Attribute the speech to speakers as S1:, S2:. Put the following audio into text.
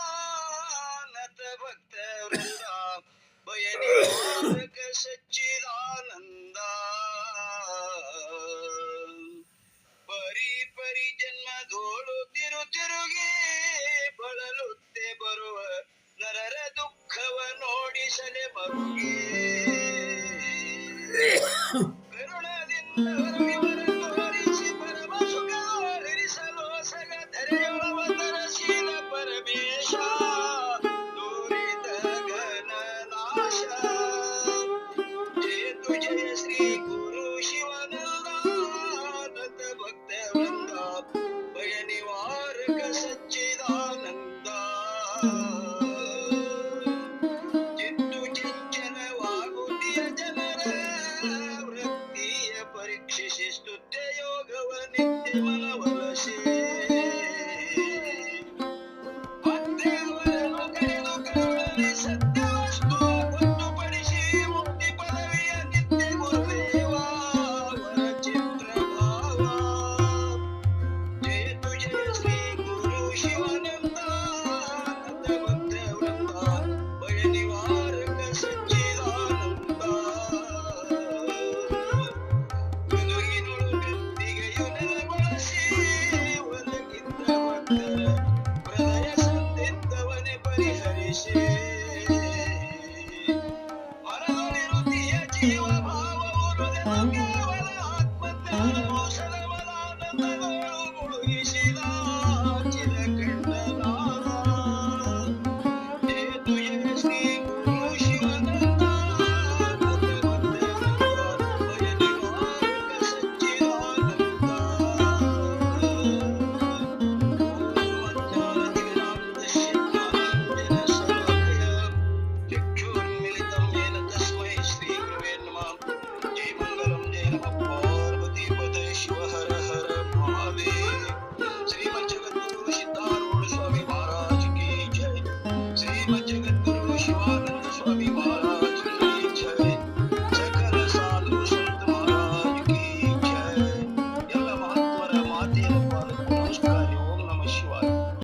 S1: ಶಿವಾನಂದಾನತ ಭಕ್ತ ವೃಂದ ಬಯನಿ ಮಾರಕ ಸಚ್ಚಿದಾನಂದ ಪರಿ ಪರಿ ಜನ್ಮದೋಳು ತಿರುಗಿ ಬಳಲುತ್ತೆ ಬರುವ ನರರ ದುಃಖವ ನೋಡಿಸಲೆ ಮರುಗೆ ಕರುಣದಿಂದ ಹೊರಗಿವರನ್ನು ಹರಿಸಿ ಪರಮ ಸುಖ ಹರಿಸಲು ಸಗ ಧರೆಯೊಳವತರಶೀಲ ಪರಮೇಶ ದೂರಿತ ಗಣನಾಶ ಜಯ ತು ಜಯ ಶ್ರೀ ಗುರು ಶಿವನಂದಾನತ ಭಕ್ತ ವೃಂದ ಭಯ ನಿವಾರಕ ಸಚ್ಚಿದಾನಂದ ಚಿತ್ತು ಚಂಚಲವಾಗುತ್ತಿಯ ಜನರ ವೃತ್ತಿಯ ಪರೀಕ್ಷಿಸಿ ಸ್ತುತ್ಯ ಯೋಗವ ನಿತ್ಯ ಮನವಲಸೆ ಭಕ್ತವರನ್ನು ಕರೆದು ಕರುಣನೆ ಸತ್ಯ ವಸ್ತು ಗೊತ್ತುಪಡಿಸಿ ಮುಕ್ತಿ ಪದವಿಯ ನಿತ್ಯ ಗುರುದೇವ ವರ ಚಿತ್ರ ಭಾವ ಜಯ ತು ಜಯ ಶ್ರೀ ಗುರು ಶಿವಾನಂದಾನತ ಭಕ್ತ ವೃಂದ ಭಯ ನಿವಾರಕ ಸಚ್ಚಿದಾನಂದ ಗದುಗಿನೊಳು ಗದ್ದಿಗೆಯು ನೆಲಗೊಳಿಸಿ ಒದಗಿದ್ದ ಭಕ್ತರ ಹೃದಯ ಸಂದಿದ್ದವನೇ ಪರಿಹರಿಸಿ